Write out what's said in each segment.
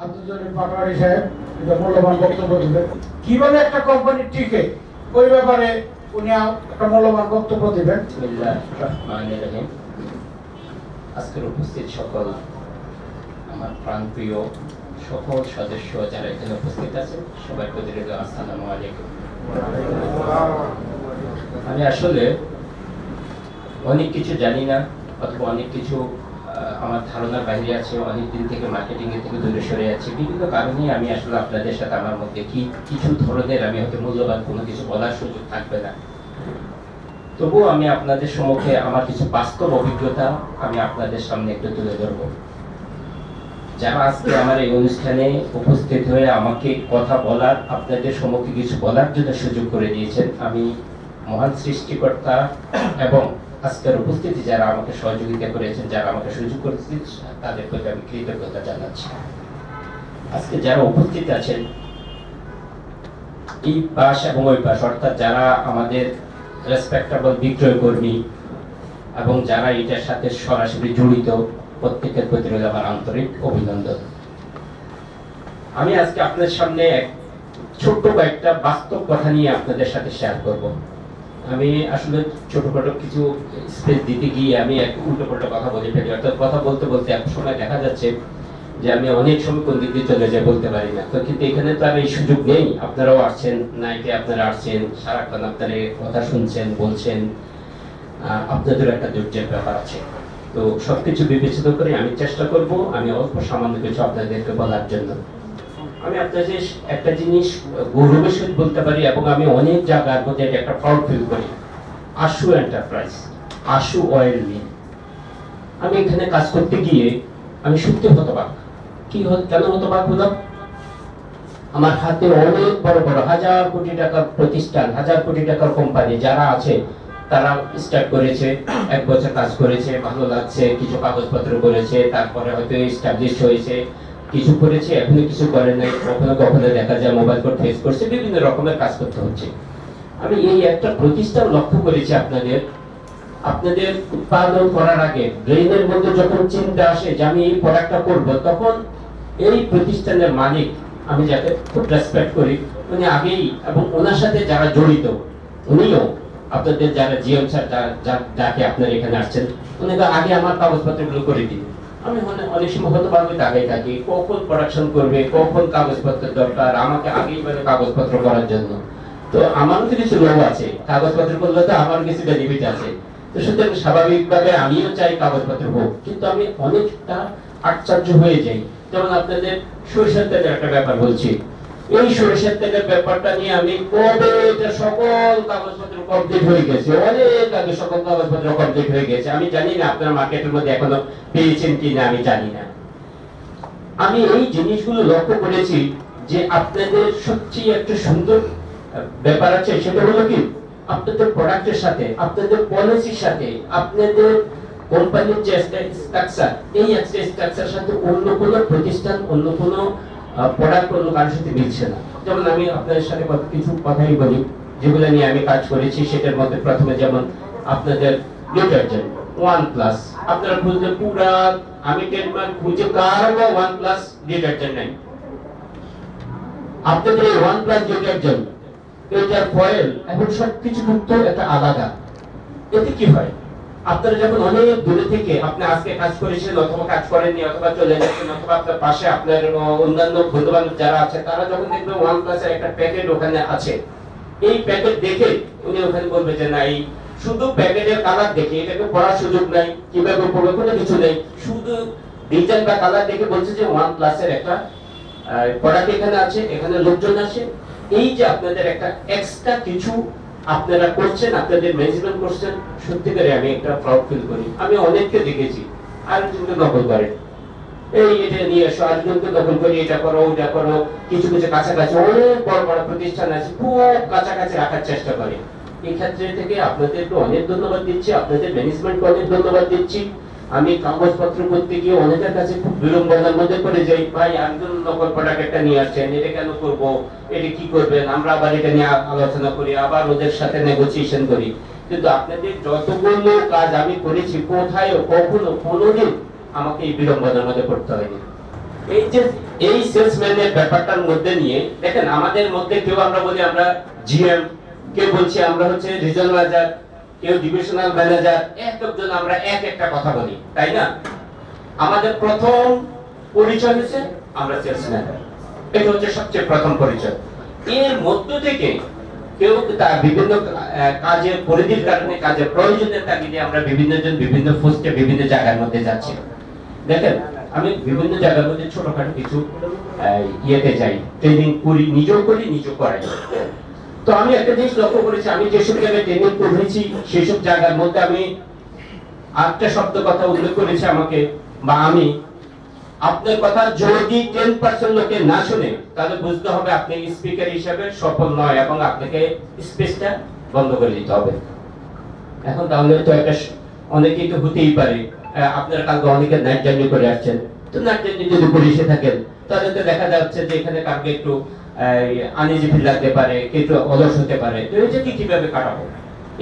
আব্দুল জলিল পাটোয়ারি সাহেব এটা মূল্যবান বক্তব্য দিবেন। কিভাবে একটা কোম্পানি টিকে ওই ব্যাপারে উনি একটা মূল্যবান বক্তব্য দিবেন। আজকের উপস্থিত সকল আমার প্রাণপ্রিয় সকল সদস্য যারা এখানে উপস্থিত আছেন সবাই প্রতি আসসালামু আলাইকুম। আমি আসলে অনেক কিছু জানি না অথবা অনেক কিছু আমার ধারণার বাইরে আছে, অনেক দিন থেকে মার্কেটিং এর থেকে দূরে সরে আছি। বিভিন্ন কারণে আমি আসলে আপনাদের সাথে আমার মধ্যে কিছু ধরনের আমি হয়তো মূল্যবান কোনো কিছু বলার সুযোগ থাকবে না। তবুও আমি আপনাদের সম্মুখে আমার কিছু বাস্তব অভিজ্ঞতা আমি আপনাদের সামনে একটু তুলে ধরব। যারা আজকে আমার এই অনুষ্ঠানে উপস্থিত হয়ে আমাকে কথা বলার, আপনাদের সম্মুখে কিছু বলার জন্য সুযোগ করে দিয়েছেন, আমি মহান সৃষ্টিকর্তা এবং আজকের উপস্থিতি যারা আমাকে সহযোগিতা করেছেন, যারা আমাকে সুযোগ করেছেন, তাদের প্রতি আমি কৃতজ্ঞতা জানাচ্ছি। আজকে যারা উপস্থিত আছেন এই পাশ এবং ওই পাশ, অর্থাৎ যারা আমাদের রেসপেক্টেবল বিক্রয় কর্মী এবং যারা এটার সাথে সরাসরি জড়িত, প্রত্যেকের প্রতি রইল আমার আন্তরিক অভিনন্দন। আমি আজকে আপনাদের সামনে ছোট্ট কয়েকটা বাস্তব কথা নিয়ে আপনাদের সাথে শেয়ার করব। আমি আসলে ছোটখাটো কিছু স্পেস দিতে গিয়ে আমি এক উল্টোপাল্টা কথা বলে ফেলি, অর্থাৎ কথা বলতে বলতে এক সময় দেখা যাচ্ছে যে আমি অনেক সময় কোন দিক দিয়ে চলে যাই বলতে পারি না। তো কিন্তু এখানে তো আর এই সুযোগ নেই, আপনারাও আসছেন, নাইটে আপনারা আসছেন, সারাক্ষণ আপনারা কথা শুনছেন, বলছেন, আপনাদের একটা ধৈর্যের ব্যাপার আছে। তো সবকিছু বিবেচনা করে আমি চেষ্টা করব আমি অল্প সামান্য কিছু আপনাদেরকে বলার জন্য। আমি আপনাদের একটা জিনিস গৌরবের সহিত বলতে পারি এবং আমি অনেক জায়গার মধ্যে একটা প্রাউড ফিল করি। আশু এন্টারপ্রাইজ, আশু অয়েল মিল, আমি এখানে কাজ করতে গিয়ে আমি সত্যি হতবাক। কেন হতবাক হলাম? আমার হাতে অনেক বড় বড় হাজার কোটি টাকার প্রতিষ্ঠান, হাজার কোটি টাকার কোম্পানি যারা আছে, তারা স্টার্ট করেছে, এক বছর কাজ করেছে, ভালো লাগছে, কিছু কাগজপত্র করেছে, তারপরে হয়তো এস্টাবলিশ হয়েছে, কিছু করেছে, এখনো কিছু করে নাই, কখনো কখনো দেখা যায় মোবাইল কোড ফেস করছে, বিভিন্ন রকমের কাজ করতে হচ্ছে। আমি এই একটা প্রতিষ্ঠান লক্ষ্য করেছি, আপনাদের উৎপাদন করার আগে ব্রেইনের মধ্যে যখন চিন্তা আসে যে আমি এই প্রোডাক্টটা করব, তখন এই প্রতিষ্ঠানের মালিক আমি যাকে খুব রেসপেক্ট করি, উনি আগেই এবং ওনার সাথে যারা জড়িত, উনিও আপনাদের যারা জিএম স্যার যাকে আপনারা এখানে আসছেন, উনি আগে আমার কাগজপত্রগুলো করে দিন। আমি অনেক সময় হতে পারবো আগে থাকি, কখন প্রোডাকশন করবে, কখন কাগজপত্রের দরকার, আমাকে আগেই বলে কাগজপত্র করার জন্য। তো আমারও তো কিছু লোভ আছে, কাগজপত্র করলে তো আমার কিছু বেনিফিট আছে। তো সুতরাং স্বাভাবিকভাবে আমিও চাই কাগজপত্র হোক, কিন্তু আমি অনেকটা আশ্চর্য হয়ে যাই। যেমন আপনাদের সরিষার তেলের একটা ব্যাপার বলছি, এই সরিষার তেলের ব্যাপারটা নিয়ে আমি কবে এটা সকল কাগজপত্র কমপ্লিট হয়ে গেছে, অনেক আগে সকল কাগজপত্র কমপ্লিট হয়ে গেছে। আমি জানি না আপনারা মার্কেটের মধ্যে এখনো পেয়েছেন কিনা, আমি জানি না। আমি এই জিনিসগুলো লক্ষ্য করেছি যে আপনাদের সবচেয়ে একটা সুন্দর ব্যাপার আছে, সেটা হলো কি আপনাদের প্রোডাক্টের সাথে, আপনাদের পলিসির সাথে, আপনাদের কোম্পানির যে স্ট্রাকচার, এই স্ট্রাকচারের সাথে অন্য কোনো প্রতিষ্ঠান, অন্য কোনো প্রোডাক্ট অন্য কারোর সাথে মিলছে না। যেমন আমি আপনাদের সাথে কিছু কথাই বলি যেগুলো নিয়ে আমি কাজ করেছি। সেটার মধ্যে প্রথমে যেমন আপনাদের ডিটারজেন্ট OnePlus, আপনারা খুঁজলে পুরা আমি ট্রেডমার্ক খুঁজে কারো OnePlus ডিটারজেন্ট নাই। আপনাদের এই OnePlus ডিটারজেন্ট, এটার ফয়েল এবং সবকিছু কিন্তু একটা আলাদা। এতে কি হয়, আপনারা যখন অনেক দূরে থেকে আপনি আজকে কাজ করেছেন অথবা কাজ করেননি অথবা চলে যাচ্ছেন, অথবা আপনার পাশে আপনার অন্যান্য বন্ধু বান্ধব যারা আছে, তারা যখন দেখবে OnePlus এর একটা প্যাকেট ওখানে আছে, এই প্যাকেট দেখে উনি ওখানে বলবে যে না, এই শুধু প্যাকেটের কালার দেখে এটাকে পড়ার সুযোগ নাই, কিভাবে পড়বে কোনো কিছু নেই, শুধু ডিজাইন বা কালার দেখে বলছে যে OnePlus এর একটা প্রোডাক্ট এখানে আছে, এখানে লোকজন আছে। এই যে আপনাদের একটা এক্সট্রা কিছু আপনারা করছেন, আপনাদের ম্যানেজমেন্ট করছেন, সত্যিকারে আমি একটা প্রাউড ফিল করি। আমি অনেককে দেখেছি আরেকজনকে নকল করে, এই এটা নিয়ে এসো, আরেকজনকে নকল করে এটা করো ওটা করো। কিছু কিছু কাছাকাছি অনেক বড় বড় প্রতিষ্ঠান আছে, খুব কাছাকাছি রাখার চেষ্টা করে। এই ক্ষেত্রে থেকে আপনাদেরকে অনেক ধন্যবাদ দিচ্ছি, আপনাদের ম্যানেজমেন্টকে অনেক ধন্যবাদ দিচ্ছি। আমি কাগজপত্র করতে গিয়ে অনেকের কাছে খুব বিড়ম্বনার মধ্যে পড়ে যাই, ভাই একজন নকল প্রোডাক্ট একটা নিয়ে আসছেন, এটা কেন করব, এটা কি করবেন, আমরা আবার এটা নিয়ে আলোচনা করি, আবার ওদের সাথে নেগোসিয়েশন করি। কিন্তু আপনাদের যতগুলো কাজ আমি করেছি, কোথায় কখনো কোনোদিন আমাকে এই বিড়ম্বনার মধ্যে পড়তে হয়নি। এই যে এই সেলসম্যানের ব্যাপারটার মধ্যে নিয়ে দেখেন আমাদের মধ্যে কেউ আমরা বলি আমরা জিএম, কেউ বলছি আমরা হচ্ছে রিজনাল ম্যানেজার, কেউ ডিভিশনাল ম্যানেজার, একজন আমরা এক একটা কথা বলি, তাই না? আমাদের প্রথম পরিচয় হচ্ছে আমরা সেলসম্যান, এটা হচ্ছে সবচেয়ে প্রথম পরিচয়। এর মধ্য থেকে কেউ তার বিভিন্ন কাজের পরিধির কারণে, কাজের প্রয়োজনের তাগিদে আমরা বিভিন্ন জন বিভিন্ন পোস্টে বিভিন্ন জায়গার মধ্যে যাচ্ছি। দেখেন আমি বিভিন্ন জায়গার মধ্যে ছোটখাটো কিছু ইয়েতে যাই, ট্রেনিং করি, নিজেও করি, নিজেও করাই। তো আমি একটা জিনিস লক্ষ্য করেছি, আমি যেসব জায়গায় ট্রেনিং করেছি সেই সব জায়গার মধ্যে আমি আরেকটা শব্দ কথা উল্লেখ করেছি আমাকে, বা আমি আপনার কথা যদি 10% লোকে না শুনে তাহলে বুঝতে হবে আপনি স্পিকার হিসেবে সফল নয় এবং আপনাকে স্পেসটা বন্ধ করে দিতে হবে। এখন তাহলে তো একটা অনেকেই তো হতেই পারে আপনার কালকে অনেকে নাইট জার্নি করে আসছেন, তো নাইট জার্নি যদি করে এসে থাকেন তাহলে তো দেখা যাচ্ছে যে এখানে কালকে একটু আনইজি ফিল লাগতে পারে, একটু অলস হতে পারে। তো এটা কি কিভাবে কাটাবো,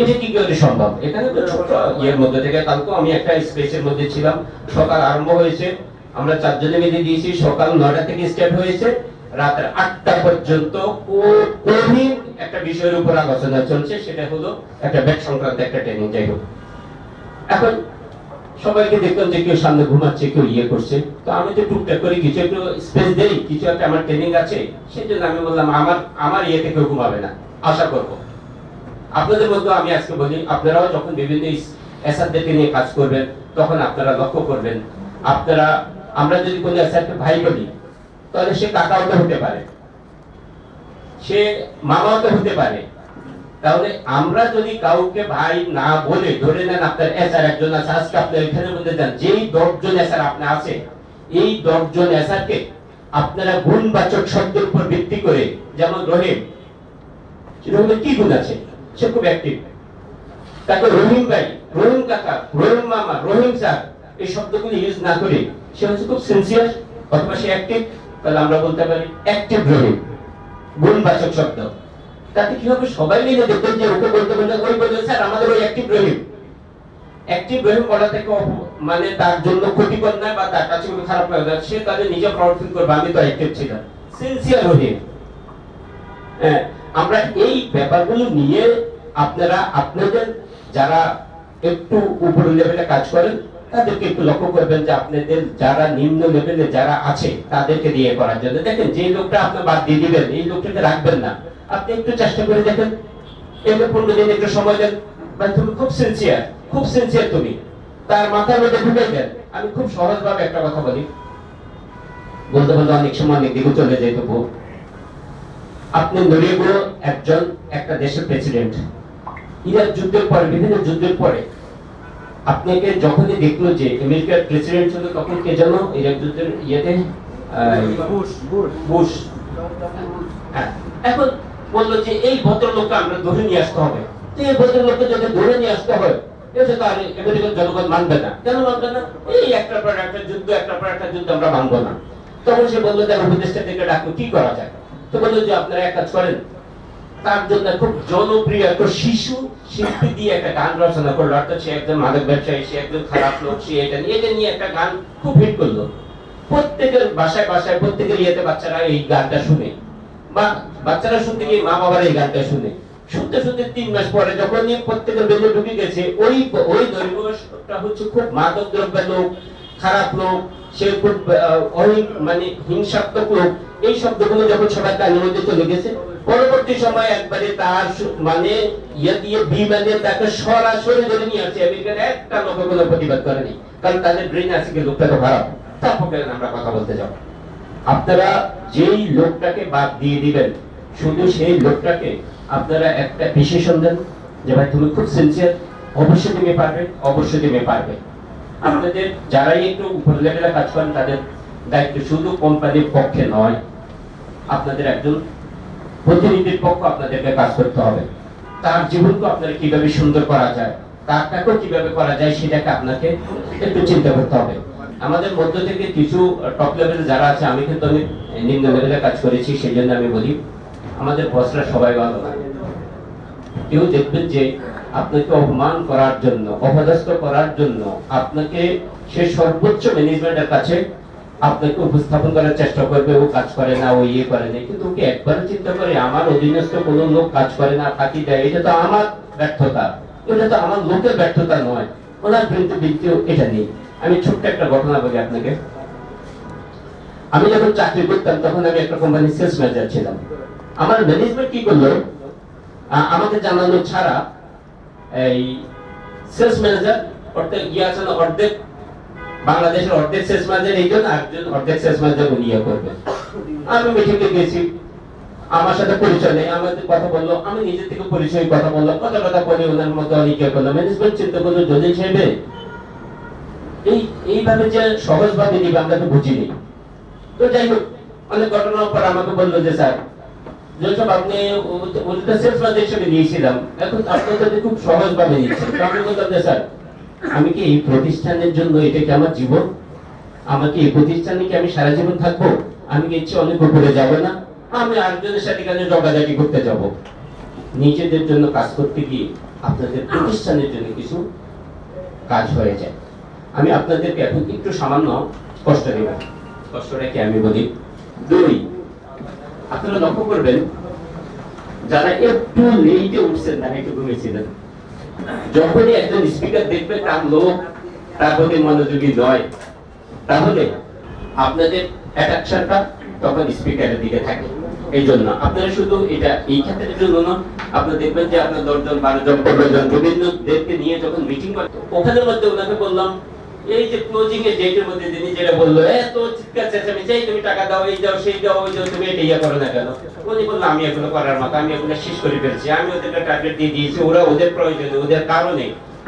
এটা কি করে সম্ভব? এখানে তো ছোট ইয়ের মধ্যে থেকে কালকে আমি একটা স্পেসের মধ্যে ছিলাম, সকাল আরম্ভ হয়েছে, আমরা 4 জনে মিলে দিয়েছি, সকাল 9টা থেকে স্টার্ট হয়েছে, রাত 8টা পর্যন্ত কঠিন একটা বিষয়ের উপর আলোচনা চলছে, সেটা হলো একটা ব্যাট সংক্রান্ত একটা ট্রেনিং। যাই হোক, এখন সবাইকে দেখলাম যে কেউ সামনে ঘুমাচ্ছে, কেউ ইয়ে করছে, তো আমি তো টুকটাক করে কিছু একটু স্পেস দেই, কিছু একটা আমার ট্রেনিং আছে, সেজন্য আমি বললাম আমার ইয়েতে কেউ ঘুমাবে না, আশা করব। আপনাদের মধ্যে আমি আজকে বলি, আপনারাও যখন বিভিন্ন এসআরদেরকে নিয়ে কাজ করবেন তখন আপনারা লক্ষ্য করবেন, আপনারা আমরা যদি কোনো এসআরকে ভাই বলি তাহলে সে কাকাও তো হতে পারে, সে মামাও তো হতে পারে। তাহলে আমরা যদি কাউকে ভাই না বলে, ধরে নেন আপনার এসআর একজন আছে, আজকে আপনি এখানে মধ্যে যান, যেই 10 জন এসআর আপনি আছে, এই 10 জন এসআরকে আপনারা গুণবাচক শব্দের উপর ভিত্তি করে, যেমন রহিম, রহিমের কি গুণ আছে? সে খুব অ্যাক্টিভ, তাকে রহিম ভাই, রহিম কাকা, রহিম মামা, রহিম স্যার এই শব্দগুলো ইউজ না করে সে হচ্ছে খুব সিনসিয়ার অথবা সে অ্যাক্টিভ, তাহলে আমরা বলতে পারি অ্যাক্টিভ রহিম, গুণবাচক শব্দ। তাতে কি হবে, সবাই মিলে দেখবেন যে ওকে বলতে বলতে ওই বলবে স্যার আমাদের ওই অ্যাক্টিভ রহিম। অ্যাক্টিভ রহিম বলা থেকে মানে তার জন্য ক্ষতিকর নয় বা তার কাছে কোনো খারাপ লাগে না, সে তাদের নিজে প্রাউড ফিল করবে আমি তো অ্যাক্টিভ ছিলাম, সিনসিয়ার রহিম। হ্যাঁ, আমরা এই ব্যাপারগুলো নিয়ে আপনারা আপনাদের যারা একটু উপর লেভেলে কাজ করেন তাদেরকে একটু লক্ষ্য করবেন যে আপনাদের যারা নিম্ন লেভেলে যারা আছে তাদেরকে দিয়ে করার জন্য। দেখেন যে লোকটা আপনি বাদ দিয়ে দিবেন, এই লোকটাকে রাখবেন না, আপনি একটু চেষ্টা করে দেখেন, এবার 15 দিন একটু সময় দেন, ভাই তুমি খুব সিনসিয়ার তুমি, তার মাথার মধ্যে ঢুকে দেন। আমি খুব সহজভাবে একটা কথা বলি, বলতে বলতে অনেক সময় অনেক দিকে চলে যেত। আপনি নরিয়াগো একজন একটা দেশের প্রেসিডেন্ট, ইরাক যুদ্ধের পরে, বিভিন্ন যুদ্ধের পরে আপনাকে যখনই দেখলো যে আমেরিকার প্রেসিডেন্ট ছিল, তখন কে জানো ইরাক যুদ্ধের ইয়েতে বুশ। হ্যাঁ, এখন বললো যে এই ভদ্রলোককে আমরা ধরে নিয়ে আসতে হবে, তো এই ভদ্রলোককে যদি ধরে নিয়ে আসতে হয় এটা তো আর আমেরিকান জনগণ মানবে না। কেন মানবে না? এই একটার পর একটা যুদ্ধ, একটার পর একটা যুদ্ধ আমরা মানবো না। তখন সে বললো যে উপদেষ্টা থেকে ডাকলো, কি করা যায়? তো বললো যে আপনারা এক কাজ করেন, তার জন্য খুব জনপ্রিয় একটা শিশু শিল্পী দিয়ে একটা গান রচনা করলো, অর্থাৎ সে একজন মাদক ব্যবসায়ী, সে একজন খারাপ লোক, সে এটা নিয়ে একটা গান খুব হিট করলো। প্রত্যেকের বাসায় বাসায় প্রত্যেকের ইয়েতে বাচ্চারা এই গানটা শুনে, বা বাচ্চারা শুনতে গিয়ে মা বাবার এই গানটা শুনে, শুনতে শুনতে 3 মাস পরে যখন প্রত্যেকের বেজে ঢুকে গেছে, ওই দৈর্ঘ্যটা হচ্ছে খুব মাদক দ্রব্যের লোক, খারাপ লোক, সে খুব মানে হিংসাত্মক লোক, এই শব্দগুলো যখন সবার কানের মধ্যে চলে গেছে, পরবর্তী সময় একবারে তার মানে ইয়ে দিয়ে বিমানে তাকে সরাসরি ধরে নিয়ে আসছে। আমেরিকার একটা লোক কোনো প্রতিবাদ করেনি, কারণ তাদের ব্রেন আছে কি লোকটা তো খারাপ। তারপরে আমরা কথা বলতে যাব, আপনারা যেই লোকটাকে বাদ দিয়ে দিবেন, শুধু সেই লোকটাকে আপনারা একটা বিশেষণ দেন যে ভাই তুমি খুব সিনসিয়ার, অবশ্যই তুমি পারবে, অবশ্যই তুমি পারবে। আপনাদের যারাই একটু উপর লেভেলে কাজ করেন তাদের দায়িত্ব শুধু কোম্পানির পক্ষে নয়, আপনাদের একজন প্রতিনিধির পক্ষে আপনাদেরকে কাজ করতে হবে। তার জীবনকে আপনারা কিভাবে সুন্দর করা যায়, তারটাকেও কিভাবে করা যায়, সেটাকে আপনাকে একটু চিন্তা করতে হবে। আমাদের মধ্য থেকে কিছু টপ লেভেলে যারা আছে, আমি কিন্তু অনেক নিম্ন লেভেলে কাজ করেছি, সেই জন্য আমি বলি আমাদের বসরা সবাই ভালো না। কেউ দেখবেন যে আপনাকে অপমান করার জন্য, অপদস্থ করার জন্য আপনাকে সে সর্বোচ্চ ম্যানেজমেন্টের কাছে আপনাকে উপস্থাপন করার চেষ্টা করবে ও কাজ করে না, ও ইয়ে করে না, কিন্তু ওকে একবার চিন্তা করে আমার অধীনস্থ কোনো লোক কাজ করে না, ফাঁকি দেয়, এটা তো আমার ব্যর্থতা, এটা তো আমার লোকের ব্যর্থতা নয়। ওনার বিরুদ্ধে এটা নেই। আমি ছোট্ট একটা ঘটনা বলি আপনাকে। আমি যখন চাকরি করতাম তখন আমি একটা কোম্পানির সেলস ম্যানেজার ছিলাম। আমার ম্যানেজমেন্ট কি করলো, আমাকে জানানো ছাড়া এই সেলস ম্যানেজার অর্ধেক ইয়ে আছে না, অর্ধেক বাংলাদেশের অর্ধেক সেলস ম্যানেজার এইজন, একজন অর্ধেক সেলস ম্যানেজার উনি ইয়ে করবে। আমি মিটিংয়ে গেছি, আমার সাথে পরিচয় নেই, আমাদের কথা বললো, আমি নিজে থেকে পরিচয় কথা বললাম, কথা বলে ওনার মধ্যে অনেক ইয়ে করলো। ম্যানেজমেন্ট চিন্তা করলো জলিল সাহেবে এইভাবে যে সহজভাবে নিবে আমরা তো বুঝিনি। তো যাই হোক, অনেক ঘটনার পর আমাকে বললো যে স্যার যেসব আপনি ওটা সেলস ম্যানেজার হিসেবে নিয়েছিলাম, এখন আপনাদের খুব সহজভাবে নিচ্ছেন। তো আমি বললাম যে স্যার আমি কি এই প্রতিষ্ঠানের জন্য, এটা কি আমার জীবন, আমাকে এই প্রতিষ্ঠানে কি আমি সারা জীবন থাকবো? আমি কি ইচ্ছে অনেক উপরে যাব না? আমি আরেকজনের সাথে কেন জগাজাগি করতে যাব? নিজেদের জন্য কাজ করতে গিয়ে আপনাদের প্রতিষ্ঠানের জন্য কিছু কাজ হয়ে যায়। আমি আপনাদেরকে এখন একটু সামান্য কষ্ট দেব, কষ্টটা কি আমি বলি। 2, আপনারা লক্ষ্য করবেন যারা একটু লেটে উঠছেন না, একটু ঘুমিয়েছিলেন, যখনই একজন স্পিকার দেখবে তার লোক তার প্রতি মনোযোগী নয়, তাহলে আপনাদের অ্যাট্রাকশনটা তখন স্পিকারের দিকে থাকে। এই জন্য আপনারা শুধু এটা এই ক্ষেত্রের জন্য না, আপনারা দেখবেন যে আপনার 10 জন 12 জন 15 জন বিভিন্ন দেরকে নিয়ে যখন মিটিং করে, ওখানের মধ্যে ওনাকে বললাম এই যে ক্লোজিং এর ডেটের মধ্যে তিনি যেটা বললো, এত চিৎকার চেঁচামেচি, এই তুমি টাকা দাও, এই দাও, সেই দাও, ওই দাও, তুমি এটা ইয়া করো না কেন? উনি বললো আমি এগুলো করার মতো, আমি এগুলো শেষ করে ফেলছি, আমি ওদেরকে টার্গেট দিয়ে দিয়েছি, ওরা ওদের প্রয়োজনে ওদের কারণে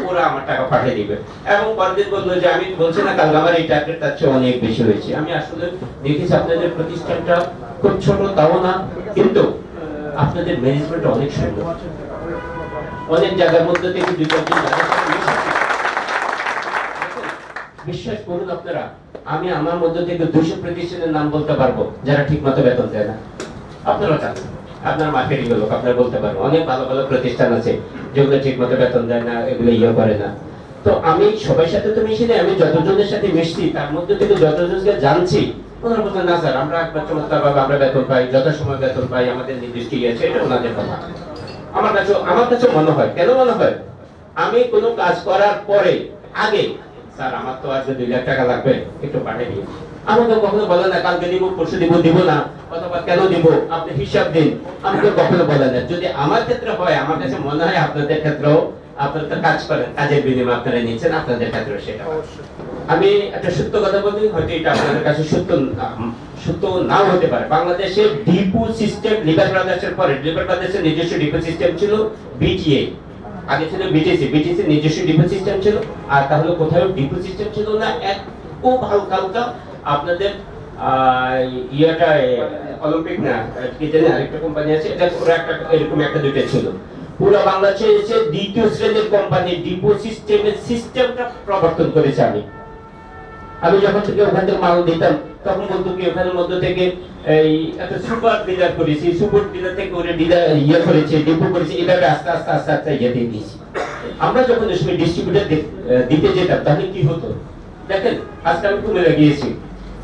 ওরা আমার টাকা পাঠিয়ে দিবে। এবং পরদিন বললো যে আমি বলছি না কাল আমার এই টার্গেট তার চেয়ে অনেক বেশি হয়েছে। আমি আসলে দেখেছি আপনাদের প্রতিষ্ঠানটা খুব ছোট তাও না, কিন্তু আপনাদের ম্যানেজমেন্ট অনেক সুন্দর, অনেক জায়গার মধ্যে থেকে 2-4 জন বিশ্বাস করুন আপনারা, আমি আমার মধ্যে থেকে 200 প্রতিষ্ঠানের নাম বলতে পারবো যারা ঠিক মতো বেতন দেয় না। আপনারা জানেন, আপনার মার্কেটিং লোক, আপনারা বলতে পারবো অনেক ভালো ভালো প্রতিষ্ঠান আছে যেগুলো ঠিক মতো বেতন দেয় না, এগুলো ইয়ে করে না। তো আমি সবার সাথে তো মিশি না, আমি যতজনের সাথে মিশছি তার মধ্যে থেকে যতজনকে জানছি, ওনারা বলছেন না স্যার আমরা একবার চমৎকার ভাবে আমরা বেতন পাই, যত সময় বেতন পাই, আমাদের নির্দিষ্ট ইয়ে আছে, এটা ওনাদের কথা। আমার কাছে মনে হয়, কেন মনে হয়, আমি কোনো কাজ করার পরে আগে স্যার আমার তো আজকে 2 লাখ টাকা লাগবে, একটু পাঠিয়ে দিন, আমাকে কখনো বলে না কালকে দিব, পরশু দিব, দিব না, অথবা কেন দিব, আপনি হিসাব দিন, আমাকে কখনো বলে না। যদি আমার ক্ষেত্রে হয়, আমার কাছে মনে হয় আপনাদের ক্ষেত্রেও, আপনারা তো কাজ করেন, কাজের বিনিময়ে আপনারা নিচ্ছেন, আপনাদের ক্ষেত্রেও সেটা। আমি একটা সত্য কথা বলি, হয়তো এটা আপনাদের কাছে সত্য নাও হতে পারে। বাংলাদেশে ডিপো সিস্টেম, লিভার ব্রাদার্সের পরে লিভার ব্রাদার্সের নিজস্ব ডিপো সিস্টেম ছিল বিটিএ, আগে ছিল বিটিসি নিজস্ব ডিপো সিস্টেম ছিল, আর তাহলে কোথাও ডিপো সিস্টেম ছিল না। এক খুব হালকা আপনাদের ইয়াটা অলিম্পিক না কি জানি আরেকটা কোম্পানি আছে, এটা পুরো একটা এরকম একটা দুইটা ছিল। পুরো বাংলাদেশে এসে দ্বিতীয় শ্রেণীর কোম্পানি ডিপো সিস্টেমের সিস্টেমটা প্রবর্তন করেছে। আমি যখন থেকে ওখান থেকে মাল দিতাম তখন বলতো কি ওখানের মধ্যে থেকে এই একটা সুপার ডিলার করেছি, সুপার ডিলার থেকে ওরে ডিলার ইয়ে করেছে, ডিপো করেছে, এভাবে আস্তে আস্তে আস্তে আস্তে ইয়ে দিয়ে দিয়েছি। আমরা যখন ওই সময় ডিস্ট্রিবিউটর দিতে যেতাম তাহলে কি হতো দেখেন, আজকে আমি কুমিল্লা গিয়েছি,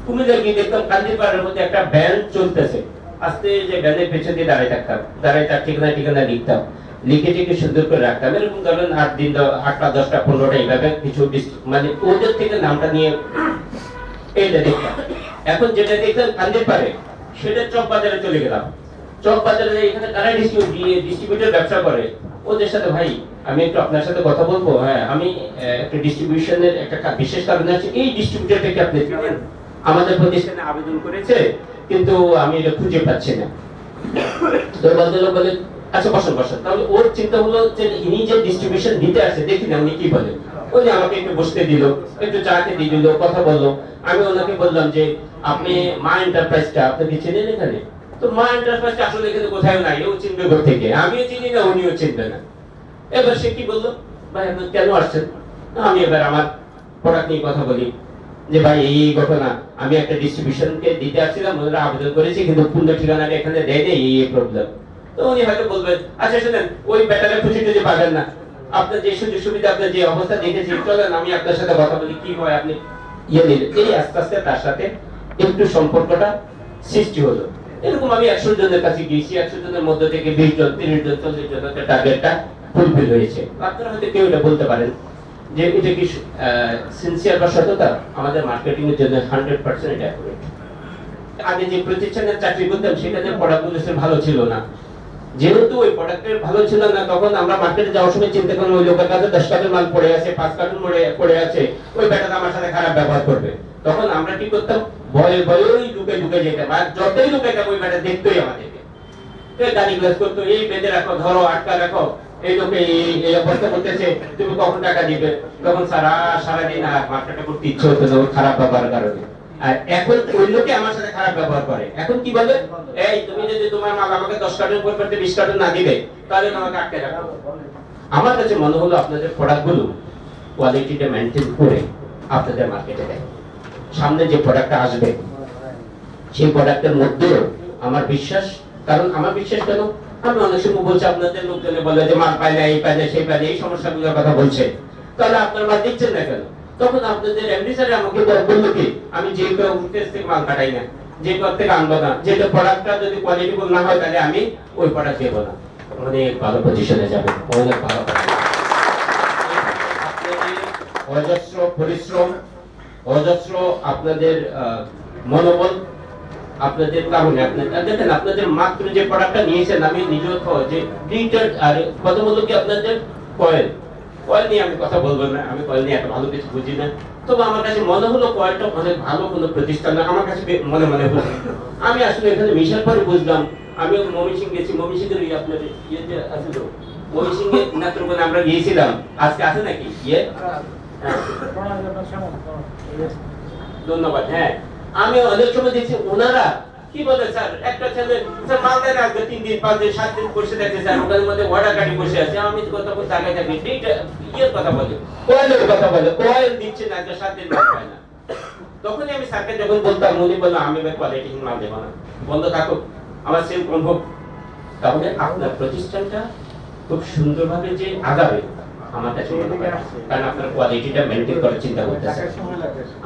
কুমিল্লা গিয়ে দেখতাম কান্দিপাড়ার মধ্যে একটা ভ্যান চলতেছে, আস্তে যে ভ্যানের পেছনে দিয়ে দাঁড়িয়ে থাকতাম, দাঁড়িয়ে তার ঠিকানা লিখতাম, লিখে টিকে সুন্দর করে রাখতাম। এরকম ধরেন 8 দিন 8টা 10টা 15টা এইভাবে কিছু মানে ওদের থেকে নামটা নিয়ে এইটা দেখতাম। এখন যেটা দেখতাম কান্দির পারে সেটা চক বাজারে চলে গেলাম, চক বাজারে এখানে কারা ডিস্ট্রিবিউটর ব্যবসা করে, ওদের সাথে ভাই আমি একটু আপনার সাথে কথা বলবো, হ্যাঁ আমি একটা ডিস্ট্রিবিউশনের একটা বিশেষ কারণে আছে, এই ডিস্ট্রিবিউটরটাকে আপনি চিনেন, আমাদের প্রতিষ্ঠানে আবেদন করেছে কিন্তু আমি এটা খুঁজে পাচ্ছি না। তো ভদ্রলোক বলে আচ্ছা বসেন। তাহলে ওর চিন্তা হলো যে ইনি যে ডিস্ট্রিবিউশন দিতে আসে, দেখি না উনি কি বলে। ওই যে আমাকে একটু বসতে দিল, একটু চা খেতে দিল, কথা বললো। আমি ওনাকে বললাম যে আপনি মা এন্টারপ্রাইজটা আপনি কি চেনেন এখানে? তো মা এন্টারপ্রাইজটা আসলে এখানে কোথাও নাই, ও চিনবে কোথা থেকে, আমিও চিনি না, উনিও চিনবে না। এবার সে কি বললো, ভাই আপনি কেন আসছেন? আমি এবার আমার প্রোডাক্ট নিয়ে কথা বলি যে ভাই এই ঘটনা, আমি একটা ডিস্ট্রিবিউশনকে দিতে আসছিলাম, ওনারা আবেদন করেছি কিন্তু পূর্ণ ঠিকানাটা এখানে দেয় নেই, এই প্রবলেম। তো উনি হয়তো বলবেন আচ্ছা শুনেন ওই ব্যাটারে খুশি টুজি পাবেন না, আপনার যে সুযোগ সুবিধা আপনার যে অবস্থা দেখেছি চলেন আমি আপনার সাথে কথা বলি, কি হয় আপনি ইয়ে নিলেন। এই আস্তে আস্তে তার সাথে একটু সম্পর্কটা সৃষ্টি হলো। এরকম আমি 100 জনের কাছে গিয়েছি, 100 জনের মধ্যে থেকে 20 জন, 30 জন, 40 জন টার্গেটটা ফুলফিল হয়েছে। আপনারা হয়তো কেউ এটা বলতে পারেন যে এটা কি সিনসিয়ার বা সততা? আমাদের মার্কেটিং এর জন্য 100% এটা অ্যাকুরেট। আগে যে প্রতিষ্ঠানের চাকরি করতাম সেটাতে প্রোডাক্টগুলো ভালো ছিল না, যেহেতু ওই প্রোডাক্টের ভালো ছিল না, তখন আমরা মার্কেটে যাওয়ার সময় চিন্তা করলাম ওই লোকের কাছে 10 কার্টন মাল পড়ে আছে, 5 কার্টন পড়ে আছে, ওই ব্যাটাটা আমার সাথে খারাপ ব্যবহার করবে। তখন আমরা কি করতাম, ভয়ে ভয়ে ওই লুকে যেতাম, আর যতই লুকাইতাম ওই ব্যাটা দেখতোই আমাদেরকে, গাড়ি গ্লাস করতো, এই বেঁধে রাখো, ধরো, আটকা রাখো, এই লোকে এই অবস্থা করতেছে, তুমি কখন টাকা দিবে। তখন সারাদিন আর মার্কেটে করতে ইচ্ছে হতো না খারাপ ব্যবহারের কারণে। আর এখন ওই লোকে আমার সাথে খারাপ ব্যবহার করে, এখন কি বলে, এই তুমি যদি তোমার মাল আমাকে 10 কার্টন পরিবর্তে 20 কার্টন না দিবে তাহলে আমাকে আটকে রাখো। আমার কাছে মনে হলো আপনাদের প্রোডাক্টগুলো কোয়ালিটিটা মেইনটেইন করে আপনাদের মার্কেটে দেয়, সামনে যে প্রোডাক্টটা আসবে সেই প্রোডাক্টের মধ্যেও আমার বিশ্বাস, কারণ আমার বিশ্বাস কেন, আমি অনেক সময় বলছি আপনাদের লোকজনে বলে যে মাল পাই না, এই পাই না, সেই পাই না, এই সমস্যাগুলোর কথা বলছে, তাহলে আপনার মাল দিচ্ছেন না কেন? তখন আপনাদের এমডি স্যার আমাকে বললো কি, আমি যে কেউ টেস্ট থেকে মাল কাটাই না, যে কেউ থেকে আনবো না, যেটা প্রোডাক্টটা যদি কোয়ালিটিফুল না হয় তাহলে আমি ওই প্রোডাক্ট দেবো না। অনেক ভালো পজিশনে যাবে, অনেক ভালো। আপনাদের অজস্র পরিশ্রম, অজস্র আপনাদের মনোবল, আপনাদের কারণে আপনাদের দেখেন, আপনাদের মাত্র যে প্রোডাক্টটা নিয়েছেন, আমি নিজেও যে প্রিন্টার, আর কথা বললো কি আপনাদের কয়েল নিয়ে আমি কথা বলবো না, আমি কয়েল নিয়ে এত ভালো কিছু বুঝি না, তবে আমার কাছে মনে হলো কয়েলটা অনেক ভালো কোনো প্রতিষ্ঠান না, আমার কাছে মনে হলো। আমি আসলে এখানে মিশার পরে বুঝলাম, আমি ময়মনসিং গেছি, ময়মনসিংহের আপনার ইয়েতে আছে তো, ময়মনসিংহে নাত্রকোনা আমরা গিয়েছিলাম, আজকে আছে নাকি ধন্যবাদ। হ্যাঁ, আমি অনেক সময় দেখছি ওনারা কি বলে, স্যার একটা ছেলে স্যার মাল দেয় না, আজকে 3 দিন 5 দিন 7 দিন বসে থাকে, স্যার ওখানের মধ্যে অর্ডার গাড়ি বসে আছে, আমি কথা বলতে জায়গায় থাকি, ইয়ের কথা বলে, কয়েলের কথা বলে, কয়েল দিচ্ছে না, আজকে 7 দিন মাল পায় না। তখনই আমি স্যারকে যখন বলতাম, উনি বললো আমি কোয়ালিটি মাল দেবো না, বন্ধ থাকুক, আমার সেল কম হোক। তাহলে আপনার প্রতিষ্ঠানটা খুব সুন্দরভাবে যে আগাবে আমার কাছে মনে হয়, কারণ আপনার কোয়ালিটিটা মেইনটেইন করার চিন্তা করতেছেন।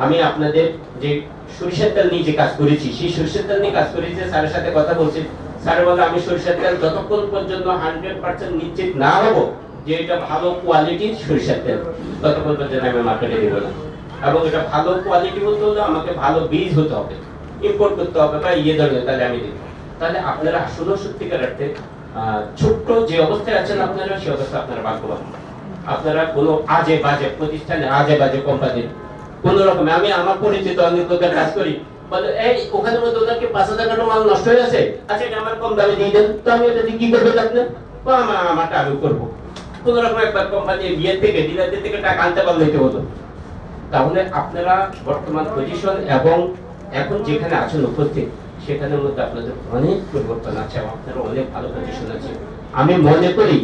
আমি আপনাদের যে সরিষার তেল নিয়ে যে কাজ করেছি, সেই সরিষার তেল নিয়ে কাজ করেছি, স্যারের সাথে কথা বলছি, স্যার বলে আমি সরিষার তেল যতক্ষণ পর্যন্ত 100% নিশ্চিত না হবো যে এটা ভালো কোয়ালিটির সরিষার তেল, ততক্ষণ পর্যন্ত আমি মার্কেটে দেবো না। এবং এটা ভালো কোয়ালিটি হতে হলে আমাকে ভালো বীজ হতে হবে, ইম্পোর্ট করতে হবে বা ধরনের, তাহলে আমি দেবো। তাহলে আপনারা আসলে সত্যিকার অর্থে ছোট্ট যে অবস্থায় আছেন আপনারা, সেই অবস্থা আপনারা ভাগ্যবান। আপনারা কোনো আজে বাজে প্রতিষ্ঠানে, আজে বাজে কোম্পানির কোন রকম, আমি আমার পরিচিত অনেক লোকের কাজ করি, বলে এই ওখানের মধ্যে ওদেরকে 5,000 টাকা মাল নষ্ট হয়ে আছে, আচ্ছা এটা আমার কম দামে দিয়ে দেন, তো আমি এটা দিয়ে কি করবেন আপনি? আমারটা আমি করবো। কোন রকম একবার কোম্পানির ইয়ে থেকে, ডিলারদের থেকে টাকা আনতে পারলে হতো। তাহলে আপনারা বর্তমান পজিশন এবং এখন যেখানে আছেন উপস্থিত, সেখানের মধ্যে আপনাদের অনেক পরিবর্তন আছে, আপনারা অনেক ভালো পজিশন আছে। আমি মনে করি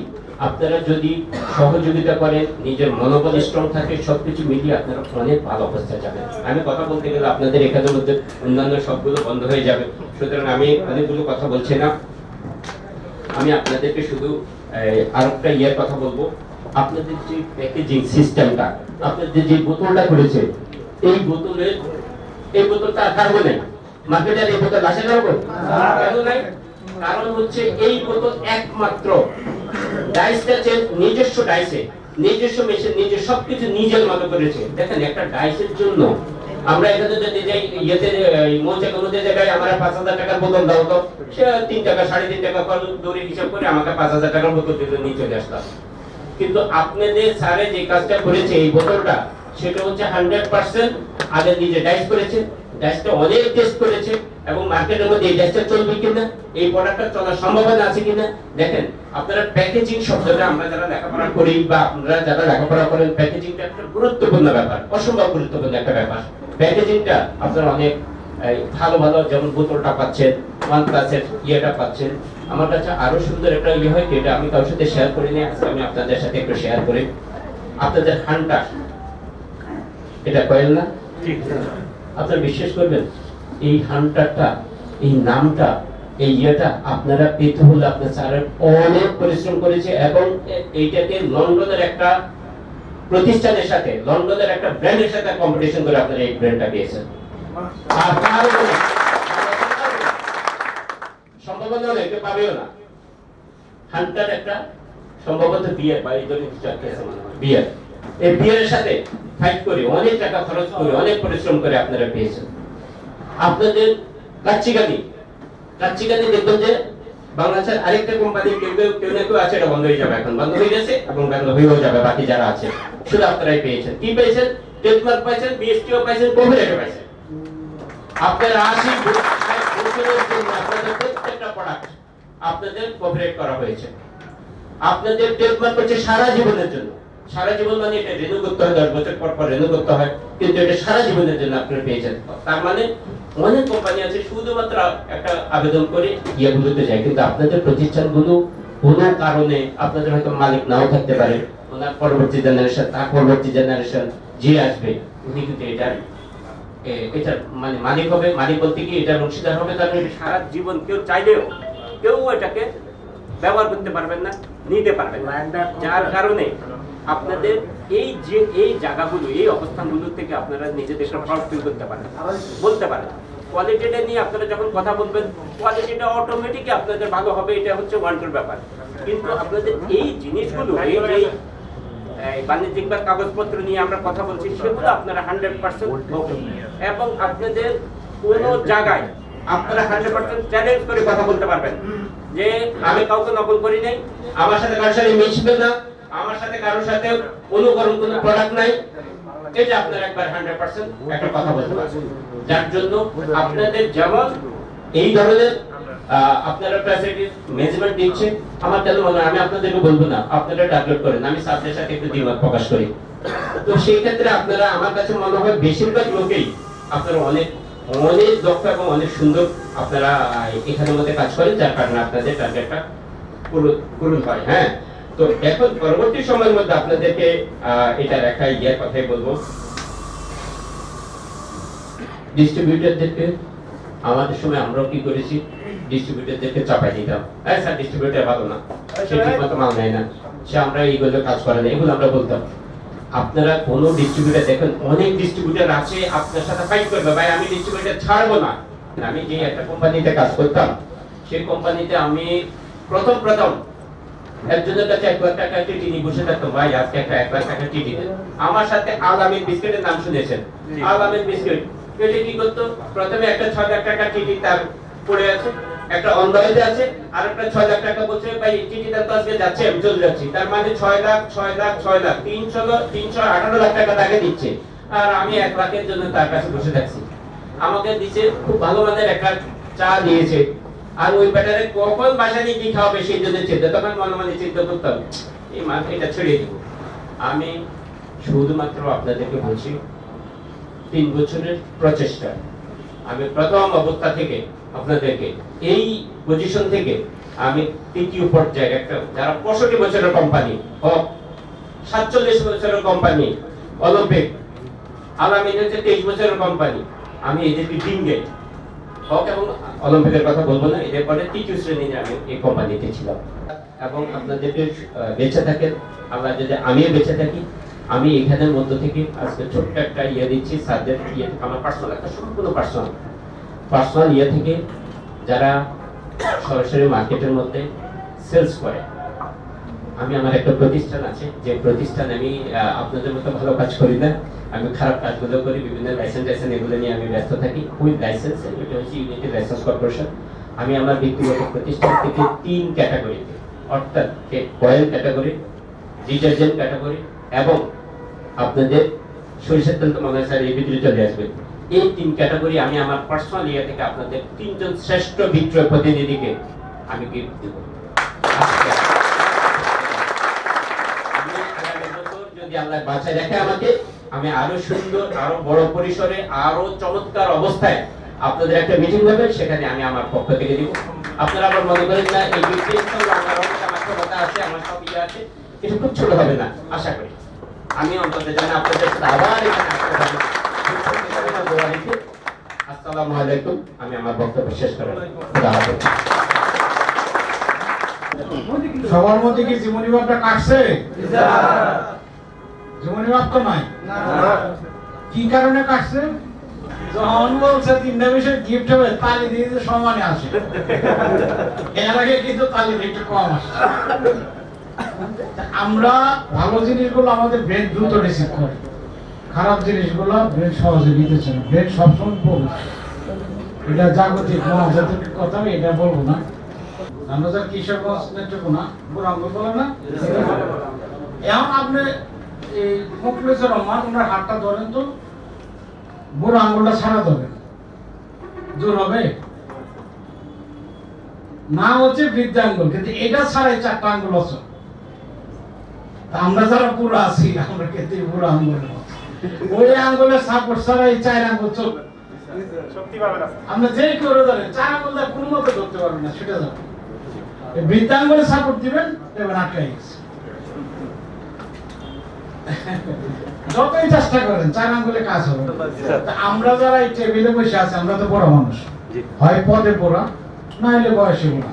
আপনারা যদি সহযোগিতা করেন, নিজের মনোবল স্ট্রং থাকে, সবকিছু মিলিয়ে আপনারা অনেক ভালো অবস্থায় যাবেন। আমি কথা বলতে গেলে আপনাদের এখানের মধ্যে অন্যান্য সবগুলো বন্ধ হয়ে যাবে, সুতরাং আমি অনেকগুলো কথা বলছি না। আমি আপনাদেরকে শুধু আরেকটা ইয়ের কথা বলবো, আপনাদের যে প্যাকেজিং সিস্টেমটা, আপনাদের যে বোতলটা করেছে, এই বোতলটা কার্বন নেই মার্কেটে, এই বোতল আসে না কেন নাই? কারণ হচ্ছে এই বোতল একমাত্র ডাইসটা নিজস্ব ডাইসে, নিজস্ব মেশিন, নিজের সবকিছু নিজের মতো করেছে। দেখেন একটা ডাইসের জন্য আমরা এখানে যদি যাই ইয়েতে মৌচাকের জায়গায় আমরা 5,000 টাকার বোতল দাও, তো সে 3 টাকা 3.5 টাকা খরচ দৌড়ে হিসাব করে আমাকে 5,000 টাকার বোতল দিতে নিয়ে চলে আসলাম। কিন্তু আপনাদের স্যারে যে কাজটা করেছে এই বোতলটা, সেটা হচ্ছে 100% আগে নিজে ডাইস করেছে, ডাইসটা অনেক টেস্ট করেছে, এবং মার্কেটের মধ্যে এই ডাইসটা চলবে কিনা, এই প্রোডাক্টটা চলার সম্ভাবনা আছে কিনা। দেখেন আপনারা প্যাকেজিং শব্দটা, আমরা যারা লেখাপড়া করি বা আপনারা যারা লেখাপড়া করেন, প্যাকেজিংটা একটা গুরুত্বপূর্ণ ব্যাপার, অসম্ভব গুরুত্বপূর্ণ একটা ব্যাপার। প্যাকেজিংটা আপনারা অনেক ভালো ভালো, যেমন বোতলটা পাচ্ছেন, OnePlus-এর ইয়েটা পাচ্ছেন। আমার কাছে আরো সুন্দর একটা ইয়ে হয়, যেটা আমি কারোর সাথে শেয়ার করিনি, আজকে আমি আপনাদের সাথে একটু শেয়ার করি। আপনাদের হান্টার, এটা কয়েল না? আপনারা বিশ্বাস করবেন, এই হান্টারটা, এই নামটা, এই ইয়েটা আপনারা পেতে হলে আপনার স্যার অনেক পরিশ্রম করেছে, এবং এইটাকে লন্ডনের একটা প্রতিষ্ঠানের সাথে, লন্ডনের একটা ব্র্যান্ডের সাথে কম্পিটিশন করে আপনারা এই ব্র্যান্ডটা পেয়েছেন। আর কারো সম্ভাবনা হলে কেউ পাবেও না। হান্টার একটা সম্ভবত বিয়ার বা এই ধরনের কিছু একটা আছে মনে হয়, বিয়ার। এই বিয়ারের সাথে ফাইট করে অনেক টাকা খরচ করে অনেক পরিশ্রম করে আপনারা পেয়েছেন। আপনাদের কাচ্চিগানি দেখবেন যে বাংলাদেশের আরেকটা কোম্পানি কেউ না কেউ আছে, এটা বন্ধ হয়ে যাবে, এখন বন্ধ হয়ে গেছে এবং বন্ধ হয়েও যাবে। বাকি যারা আছে শুধু আপনারাই পেয়েছেন। কি পেয়েছেন? ট্রেডমার্ক পাইছেন, বিএসটিও পাইছেন, কপিরাইটও পাইছেন। আপনার 80 বছরের জন্য আপনাদের প্রত্যেকটা প্রোডাক্ট আপনাদের কপিরাইট করা হয়েছে। আপনাদের ট্রেডমার্ক হচ্ছে সারা জীবনের জন্য। সারা জীবন মানে এটা রিনিউ করতে হয়, 10 বছর পর পর রিনিউ করতে হয়, কিন্তু এটা সারা জীবনের জন্য আপনারা পেয়েছেন। তার মানে অনেক কোম্পানি আছে শুধুমাত্র একটা আবেদন করে ইয়েগুলোতে যায়, কিন্তু আপনাদের প্রতিষ্ঠানগুলো কোনো কারণে আপনাদের হয়তো মালিক নাও থাকতে পারে, ওনার পরবর্তী জেনারেশন, তার পরবর্তী জেনারেশন যে আসবে উনি কিন্তু এটার মানে মালিক হবে। মালিক বলতে কি এটার অংশীদার হবে, কারণ এটা সারা জীবন কেউ চাইলেও কেউ এটাকে ব্যবহার করতে পারবেন না, নিতে পারবেন না। যার কারণে আপনাদের এই জায়গাগুলো, এই অবস্থানগুলো থেকে আপনারা নিজেদের প্রাউড ফিল করতে পারেন, বলতে পারেন। কোয়ালিটিটা নিয়ে আপনারা যখন কথা বলবেন, কোয়ালিটিটা অটোমেটিকই আপনাদের ভালো হবে, এটা হচ্ছে ওয়ান্টার ব্যাপার। কিন্তু আপনাদের এই জিনিসগুলো, এই বাণিজ্যিক বা কাগজপত্র নিয়ে আমরা কথা বলছি, সেগুলো আপনারা 100% এবং আপনাদের কোনো জায়গায় আপনারা 100% চ্যালেঞ্জ করে কথা বলতে পারবেন যে আমি কাউকে নকল করি নাই, আমার সাথে কারোর সাথে মিশবে না, আমার সাথে কারোর সাথে অনুকরণ কোনো প্রোডাক্ট নাই। এটা আপনারা একবার 100% একটা কথা বলতে পারবেন। যার জন্য আপনাদের যেমন এই ধরনের আপনারা ফ্যাসিলিটি ম্যানেজমেন্ট দিচ্ছে, আমার কেন মনে হয় আমি আপনাদেরকে বলবো না, আপনারা টার্গেট করেন, আমি সাথে সাথে একটু দ্বিমত প্রকাশ করি। তো সেই ক্ষেত্রে আপনারা, আমার কাছে মনে হয় বেশিরভাগ লোকেই আপনারা অনেক দক্ষ এবং অনেক সুন্দর আপনারা এখানের মধ্যে কাজ করেন, যার কারণে আপনাদের টার্গেটটা পূরণ হয়। হ্যাঁ, তো এখন পরবর্তী সময়ের মধ্যে আপনাদেরকে এটার একটা কথাই বলবো, ডিস্ট্রিবিউটরদেরকে আমাদের সময় আমরাও কি করেছি, ডিস্ট্রিবিউটরদেরকে চাপাই দিতাম, হ্যাঁ স্যার ডিস্ট্রিবিউটর ভালো না, সে ঠিক মতো মাল নেয় না, সে আমরা এইগুলো কাজ করে না, এগুলো আমরা বলতাম। আপনারা কোন ডিস্ট্রিবিউটর দেখেন, অনেক ডিস্ট্রিবিউটর আছে আপনার সাথে ফাইট করবে, ভাই আমি ডিস্ট্রিবিউটর ছাড়বো না। আমি যে একটা কোম্পানিতে কাজ করতাম, সেই কোম্পানিতে আমি প্রথম একজনের কাছে 1 লাখ টাকা টিটি নিয়ে বসে থাকতাম, ভাই আজকে একটা 1 লাখ টাকা টিটি দেন। আমার সাথে আল আমিন বিস্কুটের নাম শুনেছেন? আল আমিন বিস্কুট এটা কি করতো, প্রথমে একটা 6 লাখ টাকা টিটি তার পড়ে আছে, একটা অনলাইনে আছে, আর একটা 6 লাখ টাকা বলছে ভাই টিটি দাম তো আজকে যাচ্ছে, আমি চলে যাচ্ছি। তার মানে 6 লাখ 318 লাখ টাকা তাকে দিচ্ছে, আর আমি 1 লাখের জন্য তার কাছে বসে থাকছি। আমাকে দিচ্ছে খুব ভালো মানের একটা চা দিয়েছে, আর ওই ব্যাটারে কখন বাসা নিয়ে কি খাওয়াবে সেই জন্য চিন্তা। তখন মনে মনে চিন্তা করতাম এই মাছ এটা ছেড়ে দিব। আমি শুধুমাত্র আপনাদেরকে বলছি 3 বছরের প্রচেষ্টা, আমি প্রথম অবস্থা থেকে আপনাদেরকে এই পজিশন থেকে আমি 3য় পর্যায়ে একটা, যারা 65 বছরের কোম্পানি হোক, 47 বছরের কোম্পানি অলিম্পিক, আলামিন হচ্ছে 23 বছরের কোম্পানি, আমি এদেরকে ডিঙ্গে হোক এবং অলিম্পিকের কথা বলবো না, এদের পরে 3য় শ্রেণীতে আমি এই কোম্পানিতে ছিলাম। এবং আপনাদেরকে বেঁচে থাকেন, আল্লাহ যদি আমিও বেঁচে থাকি, আমি এখানের মধ্য থেকে আজকে ছোট্ট একটা দিচ্ছি স্যারদের আমার পার্সোনাল একটা সম্পূর্ণ পার্সোনাল থেকে যারা সরাসরি মার্কেটের মধ্যে সেলস করে। আমি আমার একটা প্রতিষ্ঠান আছে, যে প্রতিষ্ঠানে আমি আপনাদের মতো ভালো কাজ করি না, আমি খারাপ কাজগুলো করি, বিভিন্ন লাইসেন্স এগুলো নিয়ে আমি ব্যস্ত থাকি। উইথ লাইসেন্স, এটা হচ্ছে ইউনাইটেড লাইসেন্স কর্পোরেশন। আমি আমার ব্যক্তিগত প্রতিষ্ঠান থেকে 3 ক্যাটাগরিতে, অর্থাৎ অয়েল ক্যাটাগরি, ডিটারজেন্ট ক্যাটাগরি এবং আপনাদের সরিষার তেল তো মনে হয় স্যার এই ভিতরে চলে আসবে, এই 3 ক্যাটাগরি আমি আমার পার্সোনাল থেকে আপনাদের 3 জন শ্রেষ্ঠ বিক্রয় প্রতিনিধিকে আমি গিফট দেব। যদি আল্লাহ বাঁচায় রাখে আমাকে, আমি আরো সুন্দর, আরো বড় পরিসরে, আরো চমৎকার অবস্থায় আপনাদের একটা মিটিং হবে, সেখানে আমি আমার পক্ষ থেকে দিব। আপনারা আবার মনে করেন না এই আমার কথা আছে, আমার সব আছে, এটা খুব ছোট হবে না, আশা করি। আমি অন্তত জানি আপনাদের সাথে আবার এখানে আসতে পারি। আসসালামু আলাইকুম, আমি আমার বক্তব্য শেষ করলাম। সবার মধ্যে কি জীবনী ভাবটা কাটছে? জীবনী ভাব তো নাই। কি কারণে কাটছে? যখন বলছে তিনটা বিষয় গিফট হবে তালি দিয়ে দিতে সমানে আসে, এর আগে কিন্তু তালি একটু কম আসে। আমরা ভালো জিনিসগুলো আমাদের ব্রেন দ্রুত রিসিভ করে, খারাপ জিনিসগুলো ব্রেন সহজে নিতে চায় না। ব্রেন সবসময় বলবে, এটা জাগতিক মহাজাতিক কথা, আমি এটা বলবো না। আমরা যার কিশোরগঞ্জ নেত্রকোনা বুড়াঙ্গুল বলে না, এখন আপনি এই মুখলেসুর রহমান ওনার হাতটা ধরেন তো, বুড়ো আঙ্গুলটা ছাড়া ধরেন, জোর হবে না? হচ্ছে বৃদ্ধা আঙ্গুল, কিন্তু এটা ছাড়াই 4টা আঙ্গুল আছে। আমরা যারা পুরো আছি আমরা কিন্তু বুড়ো আঙ্গুল, ওই আঙ্গুলের সাপোর্ট ছাড়া এই 4 আঙ্গুল চলবে আমরা যে করে ধরেন 4 আঙ্গুল দিয়ে কোনো মতে ধরতে পারবেন না, সেটা যাবে। এই বৃদ্ধা আঙ্গুলে সাপোর্ট দিবেন, এবার আটকাই গেছে। যতই চেষ্টা করেন 4 আঙ্গুলে কাজ হবে। আমরা যারা এই টেবিলে বসে আছি, আমরা তো বড় মানুষ, হয় পদে পড়া না হলে বয়সে পড়া।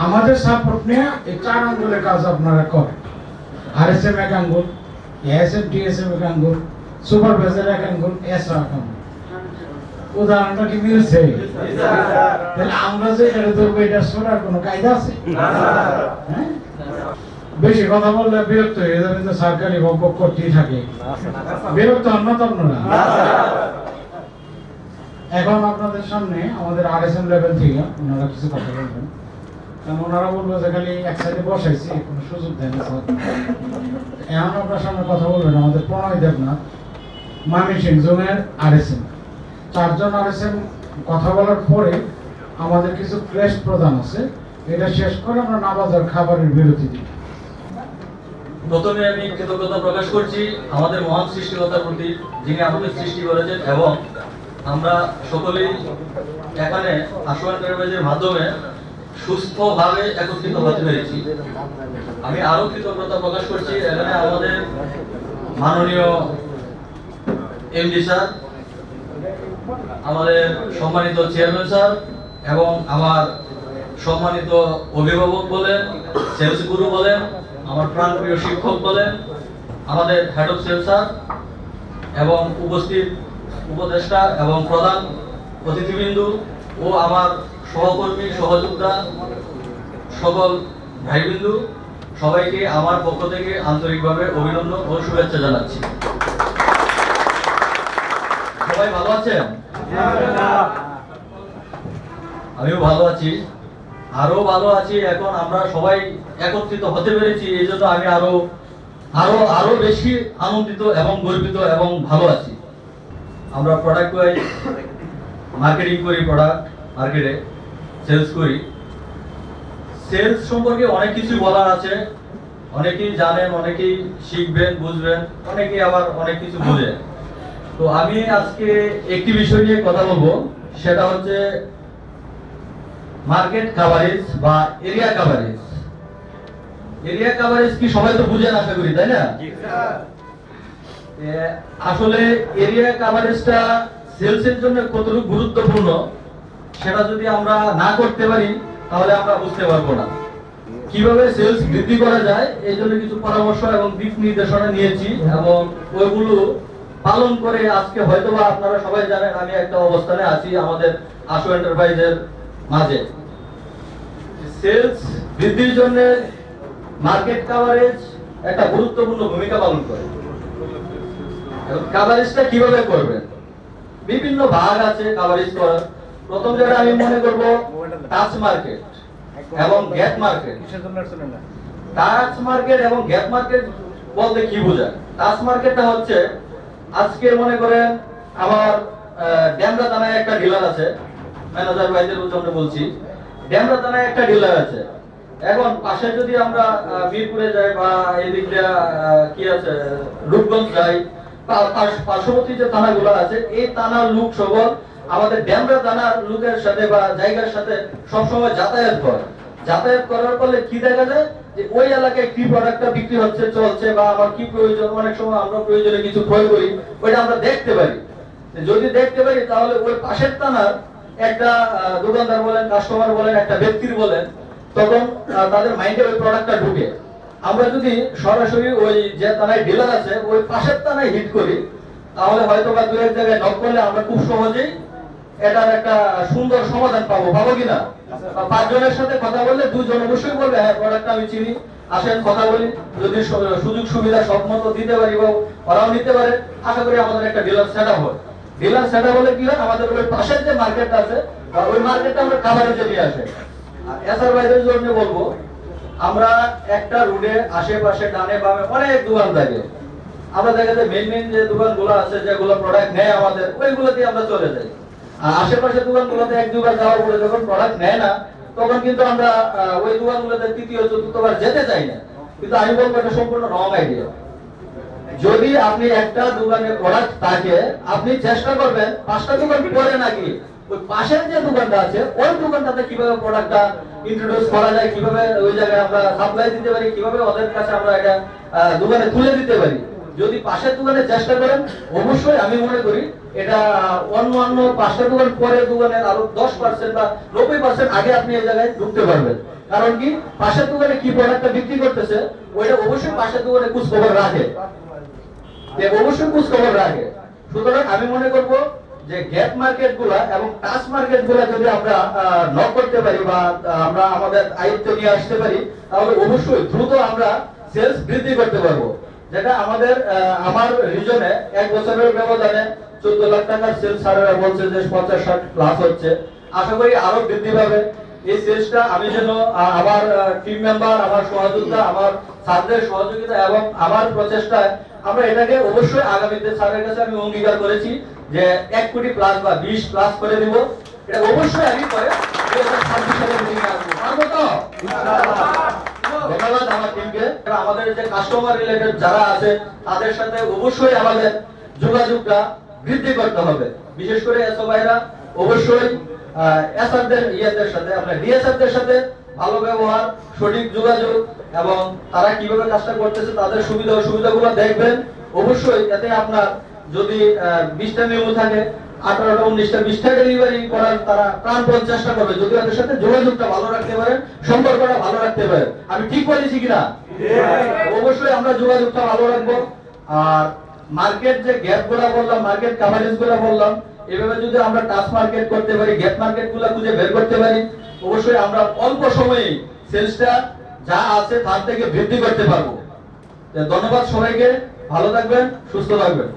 আমাদের সাপোর্ট নিয়ে এই 4 আঙ্গুলের কাজ আপনারা করেন। আরএসএম 1 আঙ্গুল, এএসএম টিএসএম 1 আঙ্গুল, সুপারভাইজার 1 আঙ্গুল, এসরা 1 আঙ্গুল। উদাহরণটা কি মিলছে? তাহলে আমরা যে এটা ধরবো, এটা শোনার কোনো কায়দা আছে? হ্যাঁ, বেশি কথা বললে বিরক্ত হয়ে যাবেন, যে সরকারি বকবক করতেই থাকে। বিরক্ত হন না তো আপনারা? এখন আপনাদের সামনে আমাদের আরএসএম লেভেল থেকে ওনারা কিছু কথা বলবেন, কারণ ওনারা বলবো যে খালি এক সাইডে বসাইছি, কোনো সুযোগ দেন না স্যার। এখন আপনার সামনে কথা বলবেন আমাদের প্রণয় দেবনাথ, ময়মনসিংহ জোনের আরএসএম। 4 জন আরএসএম কথা বলার পরে আমাদের কিছু ক্রেস্ট প্রদান আছে, এটা শেষ করে আমরা নাবাজার খাবারের বিরতি দিই। প্রথমে আমি কৃতজ্ঞতা প্রকাশ করছি আমাদের মহান সৃষ্টিকর্তার প্রতি, যিনি আমাদের সৃষ্টি করেছেন, এবং আমরা সকলেই এখানে আশুয়ান এন্টারপ্রাইজের মাধ্যমে সুস্থভাবে একত্রিত হতে পেরেছি। আমি আরো কৃতজ্ঞতা প্রকাশ করছি এখানে আমাদের মাননীয় এমডি স্যার, আমাদের সম্মানিত চেয়ারম্যান স্যার, এবং আমার সম্মানিত অভিভাবক বলেন, সেলস গুরু বলেন, আমার প্রাণপ্রিয় শিক্ষক বলেন, আমাদের হেড অফ সেলস স্যার, এবং উপস্থিত উপদেষ্টা এবং প্রধান অতিথিবৃন্দু ও আমার সহকর্মী সহযোদ্ধা সকল ভাইবৃন্দু, সবাইকে আমার পক্ষ থেকে আন্তরিকভাবে অভিনন্দন ও শুভেচ্ছা জানাচ্ছি। সবাই ভালো আছেন? আমিও ভালো আছি, আরো ভালো আছি। এখন আমরা সবাই একত্রিত হতে পেরেছি, এই জন্য আমি আরো আরো আরো বেশি আনন্দিত এবং গর্বিত এবং ভালো আছি। আমরা প্রোডাক্ট ওয়াইজ মার্কেটিং করি, প্রোডাক্ট মার্কেটে সেলস করি। সেলস সম্পর্কে অনেক কিছু বলার আছে, অনেকেই জানেন, অনেকেই শিখবেন, বুঝবেন, অনেকেই আবার অনেক কিছু বুঝেন। তো আমি আজকে একটি বিষয় নিয়ে কথা বলবো, সেটা হচ্ছে মার্কেট কভারেজ বা এরিয়া কভারেজ। এরিয়া কভারেজ কি সবাই তো বুঝেন আশা করি, তাই না? আসলে এরিয়া কভারেজটা সেলসের জন্য কতটুকু গুরুত্বপূর্ণ, সেটা যদি আমরা না করতে পারি তাহলে আমরা বুঝতে পারবো না। কিভাবে সেলস বৃদ্ধি করা যায় এই জন্য কিছু পরামর্শ এবং দিক নির্দেশনা নিয়েছি, এবং ওইগুলো পালন করে আজকে হয়তোবা আপনারা সবাই জানেন আমি একটা অবস্থানে আছি আমাদের আশু এন্টারপ্রাইজের মাঝে। সেলস বৃদ্ধির জন্য মার্কেট কভারেজ একটা গুরুত্বপূর্ণ ভূমিকা পালন করে। কভারেজটা কিভাবে করবেন? বিভিন্ন ভাগ আছে কভারেজ করার। প্রথম যেটা আমি মনে করব টাচ মার্কেট এবং গ্যাপ মার্কেট। টাচ মার্কেট এবং গ্যাপ মার্কেট বলতে কি বোঝায়? টাচ মার্কেটটা হচ্ছে, আজকে মনে করেন আমার ড্যামরা থানায় একটা ডিলার আছে, ম্যানেজার ভাইদের উদ্দেশ্যে বলছি, ড্যামরা থানায় একটা ডিলার আছে। এখন পাশে যদি আমরা মিরপুরে যাই বা এদিক দিয়ে কি আছে রূপগঞ্জ যাই, পার্শ্ববর্তী যে থানাগুলো আছে, এই থানার লোক সকল আমাদের ড্যামরা থানার লোকের সাথে বা জায়গার সাথে সবসময় যাতায়াত করে। যাতায়াত করার ফলে কি দেখা যায় যে ওই এলাকায় কি প্রোডাক্টটা বিক্রি হচ্ছে, চলছে, বা আমার কি প্রয়োজন, অনেক সময় আমরা প্রয়োজনে কিছু ক্রয় করি, ওইটা আমরা দেখতে পারি। যদি দেখতে পারি তাহলে ওই পাশের থানার একটা দোকানদার বলেন, কাস্টমার বলেন, একটা ব্যক্তির বলেন, তখন তাদের মাইন্ডে ওই প্রোডাক্টটা ঢুকে। আমরা যদি সরাসরি ওই যে থানায় ডিলার আছে ওই পাশের থানায় হিট করি, তাহলে হয়তো বা দু এক জায়গায় নক করলে আমরা খুব সহজেই এটার একটা সুন্দর সমাধান পাবো কিনা। বা 5 জনের সাথে কথা বললে 2 জন অবশ্যই বলবে হ্যাঁ প্রোডাক্টটা আমি চিনি, আসেন কথা বলি, যদি সুযোগ সুবিধা সব মতো দিতে পারি বা ওরাও নিতে পারে, আশা করি আমাদের একটা ডিলার সেটআপ হয়। ডিলার সেটআপ হলে কি হয়, আমাদের ওই পাশের যে মার্কেট আছে ওই মার্কেটটা আমরা কাভারেজে নিয়ে আসে। আর এসআর ভাইদের জন্য বলবো, আমরা একটা রোডে আশেপাশে ডানে বামে অনেক দোকান থাকে, আমরা দেখা যায় মেন যে দোকানগুলো আছে যেগুলো প্রোডাক্ট নেয় আমাদের, ওইগুলোতে আমরা চলে যাই। আর আশেপাশে দোকানগুলোতে 1-2 বার যাওয়ার পরে যখন প্রোডাক্ট নেয় না, তখন কিন্তু আমরা ওই দোকানগুলোতে 3য়-4র্থবার যেতে চাই না। কিন্তু আমি বলবো এটা সম্পূর্ণ রং আইডিয়া। যদি আপনি একটা দোকানে প্রোডাক্ট থাকে, আপনি চেষ্টা করবেন 5টা দোকান পরে নাকি ওই পাশের যে দোকানটা আছে ওই দোকানটাতে কিভাবে প্রোডাক্টটা ইন্ট্রোডিউস করা যায়, কিভাবে ওই জায়গায় আমরা সাপ্লাই দিতে পারি, কিভাবে ওদের কাছে আমরা এটা দোকানে তুলে দিতে পারি। যদি পাশের দোকানে চেষ্টা করেন, অবশ্যই আমি মনে করি এটা অন্য 5টা দোকান পরে দোকানের আরো 10% বা 90% আগে আপনি এই জায়গায় ঢুকতে পারবেন। কারণ কি, পাশের দোকানে কি প্রোডাক্টটা বিক্রি করতেছে ওইটা অবশ্যই পাশের দোকানে খোঁজ খবর রাখে, অবশ্যই খোঁজ খবর রাখে। সুতরাং আমি মনে করব যে গ্যাপ মার্কেট গুলা এবং টাচ মার্কেট গুলা যদি আমরা নক করতে পারি বা আমরা আমাদের আয়ত্তে নিয়ে আসতে পারি, তাহলে অবশ্যই দ্রুত আমরা সেলস বৃদ্ধি করতে পারবো। যেটা আমার রিজনে 1 বছরের ব্যবধানে 14 লাখ টাকার সেলস সারেরা বলছে যে 50-60 প্লাস হচ্ছে। আশা করি আরো বৃদ্ধি পাবে এই সেলসটা। আমি যেন আমার টিম মেম্বার, আমার সহযোগিতা, আমার স্যারদের সহযোগিতা এবং আমার প্রচেষ্টায় আমরা এটাকে অবশ্যই আগামীতে স্যারের কাছে আমি অঙ্গীকার করেছি যে 1 কোটি প্লাস বা 20 প্লাস করে দিব। এটা অবশ্যই আমি পরে 2026 সালে মিটিংয়ে আসবো। পারবো তো? ধন্যবাদ আমার টিমকে। আমাদের যে কাস্টমার রিলেটেড যারা আছে তাদের সাথে অবশ্যই আমাদের যোগাযোগটা বৃদ্ধি করতে হবে। বিশেষ করে এসও ভাইরা অবশ্যই এসআরদের সাথে, আপনার ডিএসআরদের সাথে ভালো ব্যবহার, সঠিক যোগাযোগ এবং তারা কিভাবে কাজটা করতেছে তাদের সুবিধা অসুবিধাগুলো দেখবেন। অবশ্যই এতে আপনার যদি 20টা মেমো থাকে, 18টা 19টা 20টা ডেলিভারি করার তারা প্রাণপণ চেষ্টা করবে, যদি ওদের সাথে যোগাযোগটা ভালো রাখতে পারেন, সম্পর্কটা ভালো রাখতে পারেন। আমি ঠিক বলেছি কিনা? অবশ্যই আমরা যোগাযোগটা ভালো রাখবো। আর মার্কেট যে গ্যাপ গুলা বললাম, মার্কেট কভারেজ গুলা বললাম, এভাবে যদি আমরা টাচ মার্কেট করতে পারি, গ্যাপ মার্কেট গুলা খুঁজে বের করতে পারি, অবশ্যই আমরা অল্প সময়ে সেলসটা যা আছে তার থেকে বৃদ্ধি করতে পারবো। ধন্যবাদ সবাইকে, ভালো থাকবেন, সুস্থ থাকবেন।